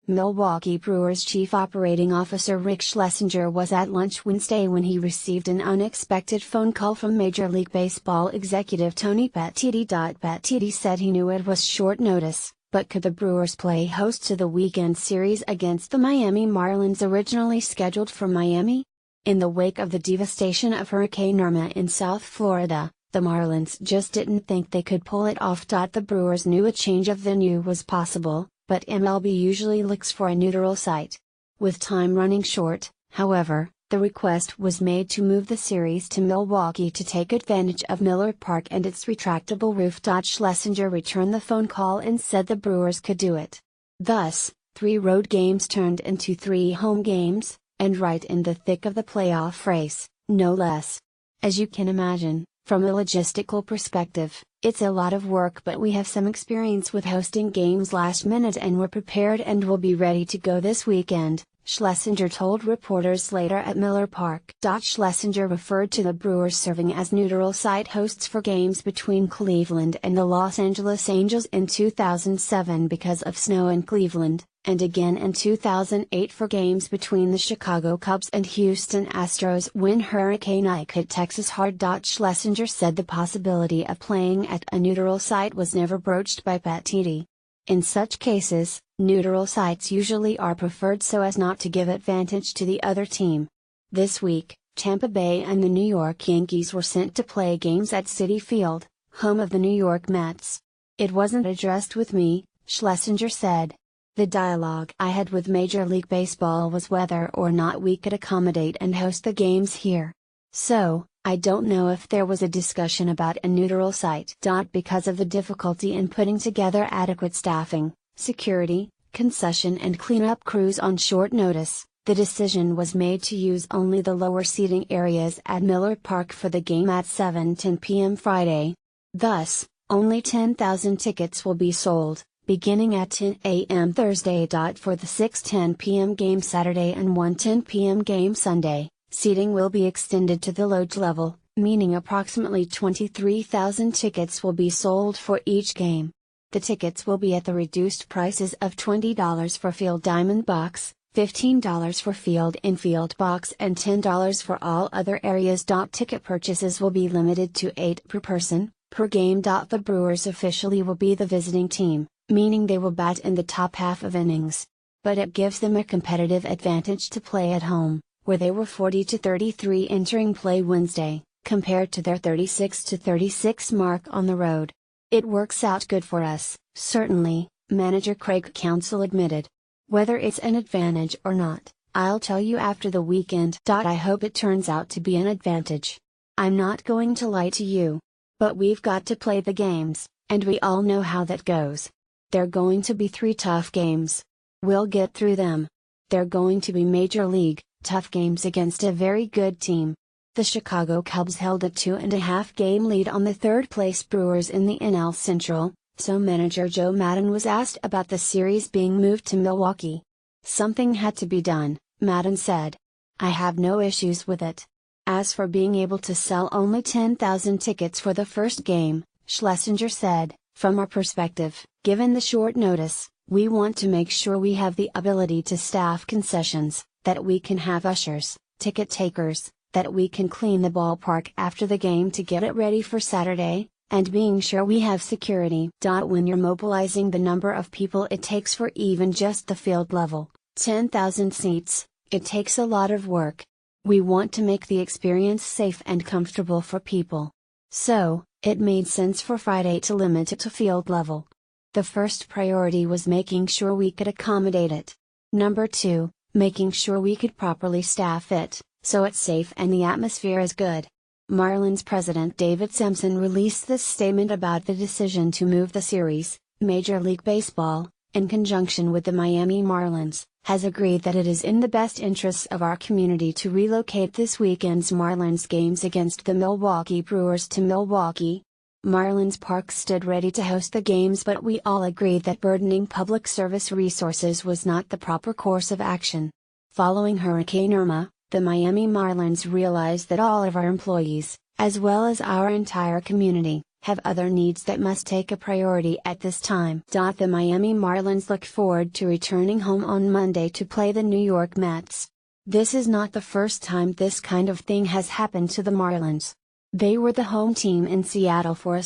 Milwaukee Brewers chief operating officer Rick Schlesinger was at lunch Wednesday when he received an unexpected phone call from Major League Baseball executive Tony Petitti. Petitti said he knew it was short notice, but could the Brewers play host to the weekend series against the Miami Marlins originally scheduled for Miami? In the wake of the devastation of Hurricane Irma in South Florida, the Marlins just didn't think they could pull it off. The Brewers knew a change of venue was possible, but MLB usually looks for a neutral site. With time running short, however, the request was made to move the series to Milwaukee to take advantage of Miller Park and its retractable roof. Schlesinger returned the phone call and said the Brewers could do it. Thus, 3 road games turned into 3 home games, and right in the thick of the playoff race, no less. As you can imagine, from a logistical perspective, it's a lot of work, but we have some experience with hosting games last minute and we're prepared and will be ready to go this weekend, Schlesinger told reporters later at Miller Park. Schlesinger referred to the Brewers serving as neutral site hosts for games between Cleveland and the Los Angeles Angels in 2007 because of snow in Cleveland, and again in 2008 for games between the Chicago Cubs and Houston Astros when Hurricane Ike hit Texas hard. Schlesinger said the possibility of playing at a neutral site was never broached by Petitti. In such cases, neutral sites usually are preferred so as not to give advantage to the other team. This week, Tampa Bay and the New York Yankees were sent to play games at Citi Field, home of the New York Mets. It wasn't addressed with me, Schlesinger said. The dialogue I had with Major League Baseball was whether or not we could accommodate and host the games here. So, I don't know if there was a discussion about a neutral site. Because of the difficulty in putting together adequate staffing, security, concession and cleanup crews on short notice, the decision was made to use only the lower seating areas at Miller Park for the game at 7:10 p.m. Friday. Thus, only 10,000 tickets will be sold, beginning at 10 a.m. Thursday. For the 6:10 p.m. game Saturday and 1:10 p.m. game Sunday, seating will be extended to the lodge level, meaning approximately 23,000 tickets will be sold for each game. The tickets will be at the reduced prices of $20 for Field Diamond Box, $15 for Field Infield Box and $10 for all other areas. Ticket purchases will be limited to 8 per person, per game. The Brewers officially will be the visiting team, meaning they will bat in the top half of innings. But it gives them a competitive advantage to play at home, where they were 40-33 entering play Wednesday, compared to their 36-36 mark on the road. It works out good for us, certainly, manager Craig Counsell admitted. Whether it's an advantage or not, I'll tell you after the weekend. I hope it turns out to be an advantage. I'm not going to lie to you. But we've got to play the games, and we all know how that goes. They're going to be 3 tough games. We'll get through them. They're going to be major league, tough games against a very good team. The Chicago Cubs held a 2.5-game lead on the third-place Brewers in the NL Central, so manager Joe Maddon was asked about the series being moved to Milwaukee. Something had to be done, Maddon said. I have no issues with it. As for being able to sell only 10,000 tickets for the first game, Schlesinger said, from our perspective, given the short notice, we want to make sure we have the ability to staff concessions, that we can have ushers, ticket takers, that we can clean the ballpark after the game to get it ready for Saturday, and being sure we have security. When you're mobilizing the number of people it takes for even just the field level, 10,000 seats, it takes a lot of work. We want to make the experience safe and comfortable for people. So, it made sense for Friday to limit it to field level. The first priority was making sure we could accommodate it. Number 2, making sure we could properly staff it, so it's safe and the atmosphere is good. Marlins president David Samson released this statement about the decision to move the series. Major League Baseball, in conjunction with the Miami Marlins, has agreed that it is in the best interests of our community to relocate this weekend's Marlins games against the Milwaukee Brewers to Milwaukee. Marlins Park stood ready to host the games, but we all agreed that burdening public service resources was not the proper course of action. Following Hurricane Irma, the Miami Marlins realized that all of our employees, as well as our entire community, have other needs that must take a priority at this time. The Miami Marlins look forward to returning home on Monday to play the New York Mets. This is not the first time this kind of thing has happened to the Marlins. They were the home team in Seattle for a